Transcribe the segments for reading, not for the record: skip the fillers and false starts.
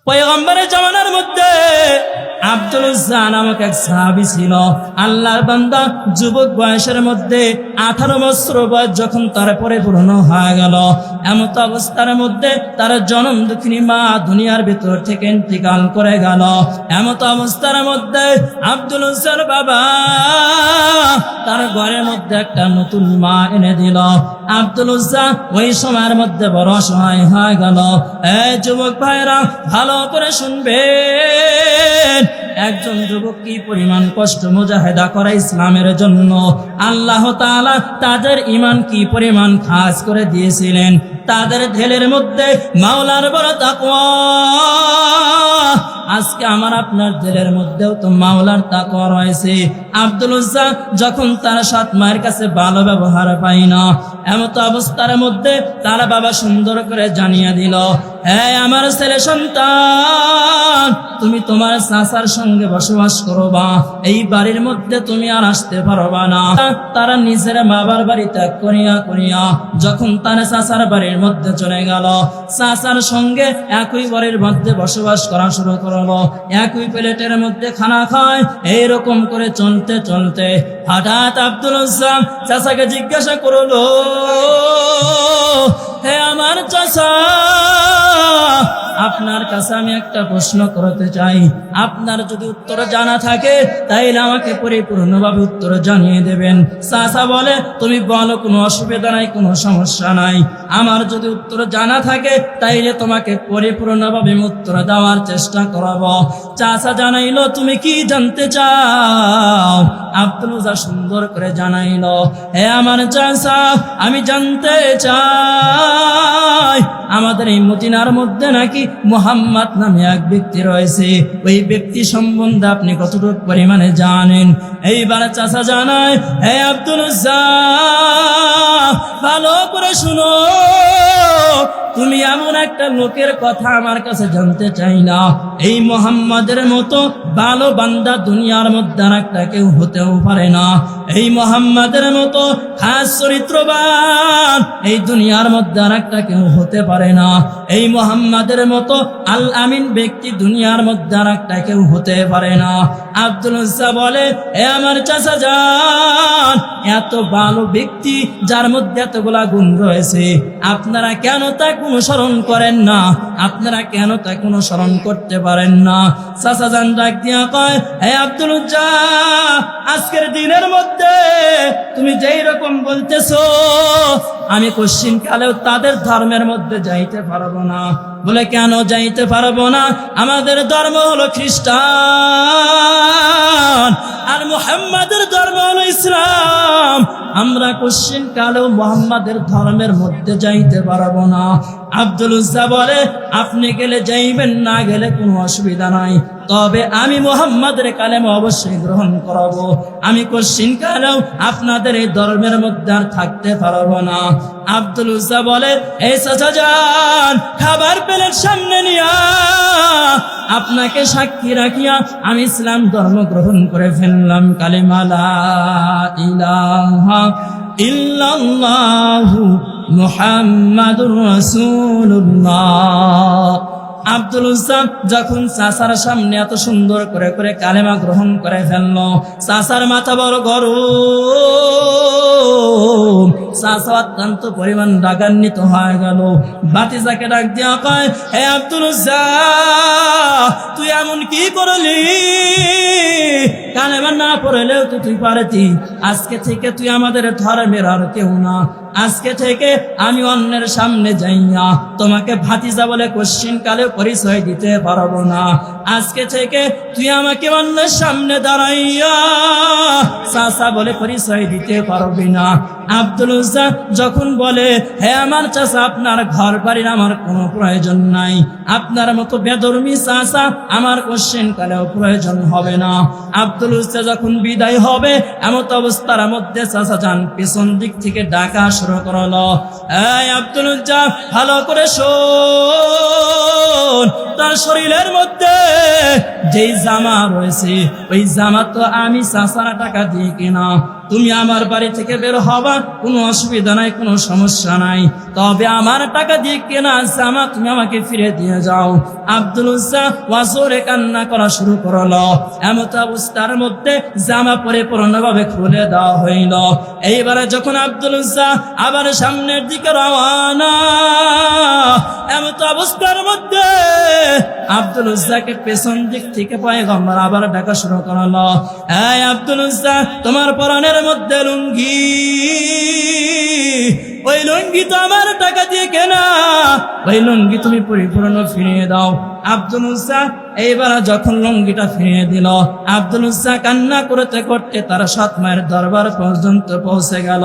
পয়গম্বরের জামানার মধ্যে আব্দুল উজ্জা নামক এক সাহাবী ছিল, আল্লাহর বান্দা। যুবক বয়সের মধ্যে 18 বছর বয়স যখন তার পরিপূর্ণ হয়ে গেল, এমত অবস্থার মধ্যে তার জনম দুঃখিনী মা দুনিয়ার ভিতর থেকে ইন্তিকাল করে গেল। এমত অবস্থার মধ্যে আব্দুল উজ্জার বাবা তার ঘরের মধ্যে একটা নতুন মা এনে দিল। আব্দুল উজ্জা ওই সময়ের মধ্যে বড় অসহায় হয়ে গেল। এই যুবক ভাইরা ভালো করে শুনবেন, একজন যুবক কি পরিমাণ কষ্ট মুজাহিদা করে ইসলামের জন্য, আল্লাহ তাআলা তাদের ঈমান কি পরিমাণ খাস করে দিয়েছিলেন। তাদের দিলের মধ্যে মাওলার বড় তাকওয়া। আজকে আমার আপনার দিলের মধ্যেও তো মাওলার তাকওয়া রয়েছে। আব্দুল উজ্জা যখন তার সৎ মায়ের কাছে ভালো ব্যবহার পাই না, এমত অবস্থার মধ্যে তার বাবা সুন্দর করে জানিয়ে দিল, হ্যাঁ আমার ছেলে সন্তান, তুমি তোমার চাচার সঙ্গে বসবাস করবা, এই বাড়ির মধ্যে তুমি আর আসতে পারবা না। তারা নিজের বাবার বাড়ি ত্যাগ করিয়া করিয়া যখন তার চাচার বাড়ির মধ্যে চলে গেল, চাচার সঙ্গে একই বাড়ির মধ্যে বসবাস করা শুরু করলো, একই প্লেটের মধ্যে খানা খায়। এইরকম করে চলতে চলতে হঠাৎ আব্দুল উজ্জা চাচাকে জিজ্ঞাসা করলো, হে আমার চাচা, আপনার কাছে আমি একটা প্রশ্ন করতে চাই, আপনার যদি উত্তর জানা থাকে তাইলে আমাকে পরিপূর্ণভাবে উত্তর জানিয়ে দেবেন। চাচা বলে, তুমি বলো, কোনো অসুবিধা নাই, কোনো সমস্যা নাই। আমার যদি উত্তর জানা থাকে তাইলে তোমাকে পরিপূর্ণভাবে উত্তর দেওয়ার চেষ্টা করব। চাচা জানাইলো, তুমি কি জানতে চাও? আব্দুল উজ্জা সুন্দর করে জানাইলো, হে আমার চাচা, আমি জানতে চাই আমাদের এই মদিনার মধ্যে নাকি মুহাম্মদ নামে এক ব্যক্তি রয়েছে, ওই ব্যক্তি সম্বন্ধে আপনি কতটুকু পরিমাণে জানেন? এইবার চাচা জানায়, হে আব্দুল উজ্জা, ভালো করে শুনো, তুমি এমন একটা লোকের কথা আমার কাছে জানতে চাই না, এই মুহাম্মাদের মতো ভালো বান্দা দুনিয়ার মধ্যে আর একটা কেউ হতেও পারে না। এই মুহাম্মাদের মতো খাস চরিত্রবান এই দুনিয়ার মধ্যে আর একটা কেউ হতে পারে না। এই মুহাম্মাদের মতো আল আমিন ব্যক্তি দুনিয়ার মধ্যে আর একটা কেউ হতে পারে না। আব্দুল উজ্জা বলে, এ আমার চাচা যান, এত ভালো ব্যক্তি যার মধ্যে এতগুলা গুণ রয়েছে, আপনারা কেন তা অনুসরণ করেন না? আপনারা কেন তা অনুসরণ করতে পারেন না? চাচা যান ডাক দিয়া কয়, হে আব্দুল উজ্জা, আজকের দিনের মধ্যে তুমি যেই রকম বলতেছো, আমি কোশ্চিন কালেও তাদের ধর্মের মধ্যে যাইতে পারবো না। বলে, কেন যাইতে পারবো না? আমাদের ধর্ম হলো খ্রিস্টান আর মুহাম্মাদের ধর্ম হলো ইসলাম। আমরা কোশ্চিন কালেও মুহাম্মাদের ধর্মের মধ্যে যাইতে পারবো না। আব্দুল উজ্জা বলে, আপনি গেলে যাইবেন, না গেলে কোনো অসুবিধা নাই, তবে আমি মুহাম্মাদের কালেমা অবশ্যই গ্রহণ করব। আমি কোশ্চিন কালেও আপনাদের এই ধর্মের মধ্যে আর থাকতে পারবো না। আব্দুল উজ্জা বলে, এই চাচা যান, খাবার প্লেট সামনে নিয়া আপনাকে সাক্ষী রাখিয়া আমি ইসলাম ধর্ম গ্রহণ করে ফেললাম। কালেমা লা ইলাহা ইল্লাল্লাহু মুহাম্মাদুর রাসূলুল্লাহ। আব্দুল উজ্জা যখন চাচার সামনে এত সুন্দর করে করে কালেমা গ্রহণ করে ফেললো, চাচার মাথা বড় গরম। চাচা অত্যন্ত পরিমাণ রাগান্বিত হয়ে গেল। ভাতিজাকে ডাক দিয়া কয়, হে আব্দুল উজ্জা, তুই এমন কি করলি? কালেমা না পড়লেও তো তুই পারতি। আজকে থেকে তুই আমাদের ধর্মের আর কেউ না। আজকে থেকে আমি অন্যের সামনে যাইয়া তোমাকে ভাতিজা বলে কোশ্চিন কালে পরিচয় দিতে পারবো না। আজকে থেকে তুই আমাকে অন্যের সামনে দাঁড়াইয়া চাচা বলে পরিচয় দিতে পারবি না। আব্দুল উজ্জা যখন বলে, হে আমার চাচা, আপনার ঘর বাড়ির আমার কোনো প্রয়োজন নাই, আপনার মতো বেধর্মী চাচা আমার কোশ্চিন কালেও প্রয়োজন হবে না। আব্দুল উজ্জা যখন বিদায় হবে, এমত অবস্থার মধ্যে চাচা যান পেছন দিক থেকে ডাকা শুরু করলো, এই আব্দুল উজ্জা, ভালো করে শোন, তার শরীরের মধ্যে যেই জামা রয়েছে ওই জামা তো আমি চাচারা টাকা দিয়ে কিনা। তুমি আমার বাড়ি থেকে বের হবা, কোনো অসুবিধা নাই, কোনো সমস্যা নাই, তবে আমার টাকা দিয়ে কেনা জামা তুমি আমাকে ফিরে দিয়ে যাও। আব্দুল উজ্জা ওয়াজরে কান্না করা শুরু করলো। এমত অবস্থার মধ্যে জামা পরিপূর্ণভাবে খুলে দেওয়া হইল। এইবারে যখন আব্দুল উজ্জা আবার সামনের দিকে রওনা, এমত অবস্থার মধ্যে আব্দুল উজ্জাকে পেছন দিক থেকে পয়গম্বর আবার ডাকা শুরু করলো, এই আব্দুল উজ্জা, তোমার পরনের মধ্যে লুঙ্গি, ওই লুঙ্গি তো আমার টাকা দিয়ে কেনা, ওই লুঙ্গি তুমি পরিপূর্ণ ফিরিয়ে দাও। আব্দুল উজ্জা এইবার যখন লুঙ্গিটা ফিরিয়ে দিল, আব্দুল উজ্জা কান্না করতে করতে তার সৎ মায়ের দরবার পর্যন্ত পৌঁছে গেল।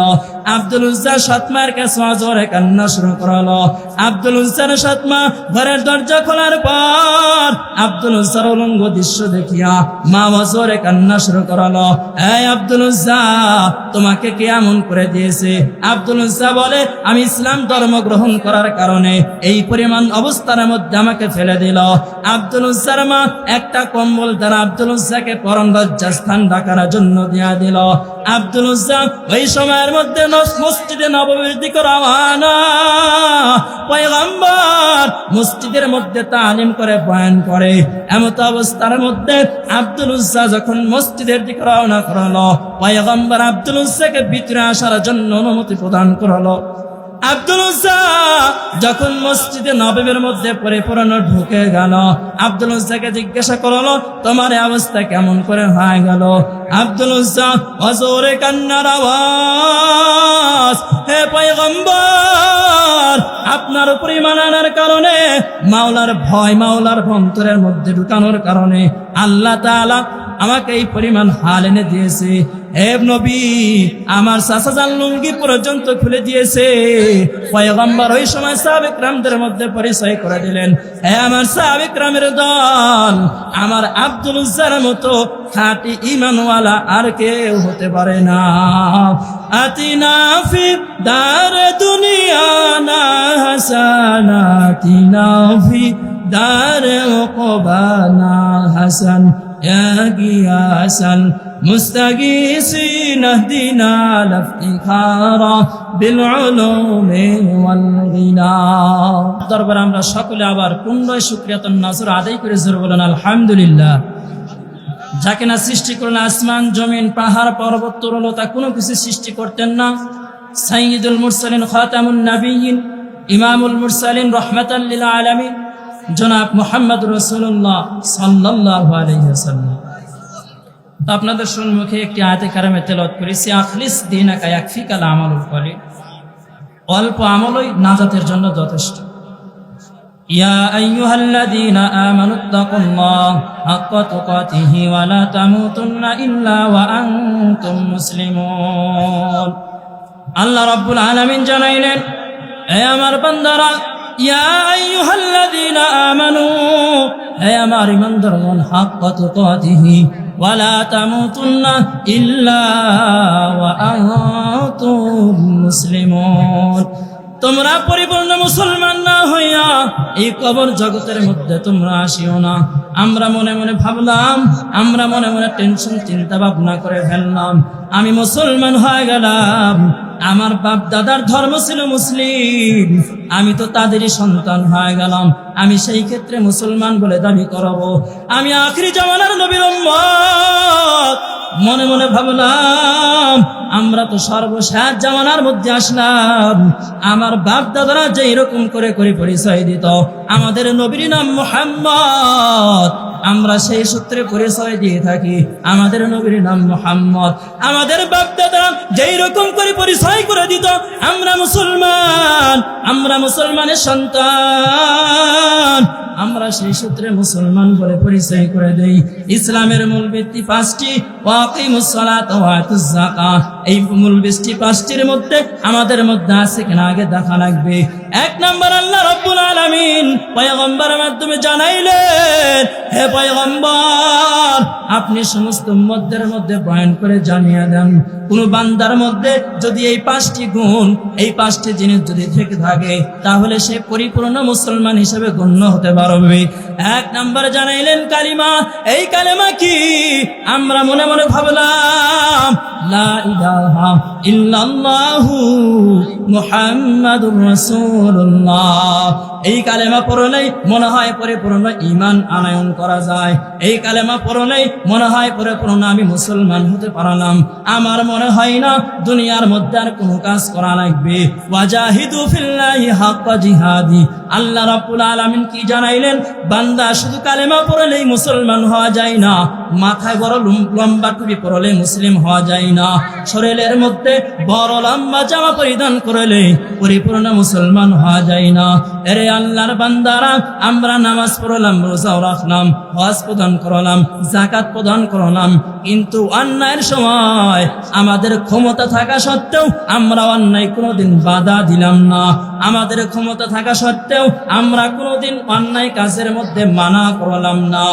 আব্দুল উজ্জা সৎ মায়ের কাছে জোরে কান্না শুরু করলো। আব্দুল উজ্জার সৎ মা ঘরের দরজা খোলার পর আব্দুল উজ্জার উলঙ্গ দৃশ্য দেখিয়া মা জোরে কান্না শুরু করলো, এই আব্দুল উজ্জা, তোমাকে কে এমন করে দিয়েছে? আব্দুল উজ্জা বলে, আমি ইসলাম ধর্ম গ্রহণ করার কারণে এই পরিমাণ অবস্থার মধ্যে আমাকে ফেলে দিল। আব্দুল উজ্জার মা একটা কম্বল দ্বারা আব্দুল উজ্জাকে পরম লজ্জাস্থান ঢাকার জন্য দিয়া দিল। আব্দুল উজ্জা ওই সময়ের মধ্যে মসজিদে নববীর দিকে রওনা। পয়গম্বর মসজিদের মধ্যে তালিম করে বয়ান করে। এমত অবস্থার মধ্যে আব্দুল উজ্জা যখন মসজিদের দিকে রওনা করলো, পয়গম্বর আব্দুল উজ্জাকে ভিতরে আসার জন্য অনুমতি প্রদান করলো। আব্দুল উজ্জা যখন মসজিদে নববীর মধ্যে পরিপূর্ণ ঢুকে গেল, আব্দুল উজ্জাকে জিজ্ঞাসা করলো, তোমার অবস্থা কেমন করে হয়ে গেল? আব্দুল উজ্জা অজোরে কান্নার আওয়াজ, হে পয়গম্বর, আপনার উপর ঈমান আনার কারণে, মাওলার ভয় মাওলার অন্তরের মধ্যে ঢুকানোর কারণে আল্লাহ তাআলা আমাকে এই পরিমাণ হাল এনে দিয়েছে। হে নবী, আমার চাচা লুঙ্গি পর্যন্ত খুলে দিয়েছে। পয়গম্বর ওই সময় সাহাবে কিরামদের মধ্যে পরিচয় করে দিলেন, হে আমার সাহাবে কিরামের দল, আমার আব্দুল উজ্জার মতো খাঁটি ঈমানওয়ালা আর কেউ হতে পারে না। আতিনা ফি দার দুনিয়া না হাসানা, আতিনা ফি দার উকবা না হাসান, ইয়া গিয়াসাল মুস্তাগীসিন আহদিনা লাফতিখারা বিল উলুমি ওয়াল গিনা। দরবার আমরা সকলে আবার পুনরায় শুকরিয়াতুন নাজর আদায় করে জোরে বলেন আলহামদুলিল্লাহ। যাকে না সৃষ্টি করলেন আসমান জমিন পাহাড় পর্বত তরলতা, কোনো কিছু সৃষ্টি করতেন না। সাইয়্যিদুল মুরসালিন খাতামুন নবিয়্যিন ইমামুল মুরসালিন রাহমাতাল লিল আলামিন জনাব মুহাম্মদ রাসূলুল্লাহ সাল্লাল্লাহু আলাইহি ওয়াসাল্লাম। তো আপনাদের সম্মুখে একটি আয়াতে কারিমা তেলাওয়াত করেছি, আখলিস দীনাকা ইয়াকফিকাল আমালুল কলিল, অল্প আমলই নাজাতের জন্য যথেষ্ট। ইয়া আইয়ুহাল্লাযীনা আমানুত্তাকুল্লাহ হাক্কা তুকাতিহি ওয়া লা তামুতুন্না ইল্লা ওয়া আনতুম মুসলিমুন। আল্লাহ রাব্বুল আলামিন জানাইলেন, হে আমার বান্দারা, ইয়া আইয়ুহাল্লাযীনা আমানু, হে আমার ঈমানদারগণ, হাক্কা তুকাতিহি ওয়া লা তামুতুন্না ইল্লা ওয়া আনতুম মুসলিমুন। তোমরা পরিপূর্ণ মুসলমান না হইয়া এই কবর জগতের মধ্যে তোমরা আসিও না। আমরা মনে মনে ভাবলাম, আমরা মনে মনে টেনশন চিন্তা ভাবনা করে ফেললাম, আমি মুসলমান হয়ে গেলাম, আমার বাপ দাদার ধর্ম ছিল মুসলিম, আমি তো তাদেরই সন্তান হয়ে গেলাম, আমি সেই ক্ষেত্রে মুসলমান বলে দাবি করব, আমি আখিরি জামানার নবীর উম্মত। মনে মনে ভাবলাম, আমরা তো সর্বশেষ জামানার মধ্যে আসলাম, আমার বাপ দাদারা যে এরকম করে করে পরিচয় দিত, আমাদের নবীর নাম মুহাম্মদ, আমরা সেই সূত্রে পরিচয় দিয়ে থাকি, আমাদের নবীর নাম মুহাম্মদ। আমাদের বাপ দাদারা যেই রকম করে পরিচয় করে দিত, আমরা মুসলমান, আমরা মুসলমানের সন্তান, আমরা সেই সূত্রে মুসলমান বলে পরিচয় করে দেই। ইসলামের মূল ভিত্তি পাঁচটি, ওয়াকিমুস সালাত ওয়া আতুজ যাকাত। এই মূল ভিত্তি পাঁচটির মধ্যে আমাদের মধ্যে আছে কিনা আগে দেখা লাগবে। এক নম্বর, আল্লাহ রাব্বুল আলামিন পয়গম্বরের মাধ্যমে জানাইলেন, হে পয়গম্বর, আপনি সমস্ত উম্মতদের মধ্যে বয়ান করে জানিয়ে দেন, কোন বান্দার মধ্যে যদি এই 5টি গুণ, এই 5টি জিনিস যদি থেকে থাকে, তাহলে সে পরিপূর্ণ মুসলমান হিসেবে গণ্য হতে পারবে। 1 নাম্বার জানাইলেন কালিমা। এই কালিমা কি? আমরা মনে মনে ভাবলাম লা ইলাহা ইল্লাল্লাহু মুহাম্মাদুর রাসূলুল্লাহ। এই কালেমা পড়লেই মনে হয় পরিপূর্ণ ঈমান আনয়ন করা যায়। এই কালেমা পড়লেই মনে হয় পরিপূর্ণ আমি মুসলমান হতে পারলাম। আমার মনে হয় না দুনিয়ার মধ্যে আর কোনো কাজ করা লাগবে। ওয়াজাহিদু ফিল্লাহি হাক্কা জিহাদি। আল্লাহ রাব্বুল আলামিন কি জানাইলেন? বান্দা শুধু কালেমা পড়লেই মুসলমান হওয়া যায় না, মাথায় বড় লম্বা টুপি পরলে মুসলিম হওয়া যায় না, শরীরের মধ্যে বড় লম্বা জামা পরিধান করলে পরিপূর্ণ মুসলমান হওয়া যায় না। এরে আল্লাহর বান্দারা, আমরা নামাজ পড়লাম, রোজাও রাখলাম, হজ প্রদান করলাম, যাকাত প্রদান করলাম, কিন্তু অন্যায়ের সময় আমাদের ক্ষমতা থাকা সত্ত্বেও আমরা অন্যায় কোনোদিন বাধা দিলাম না। আমাদের ক্ষমতা থাকা সত্ত্বেও আমরা কোনোদিন অন্যায় কাজের মধ্যে মানা করলাম না।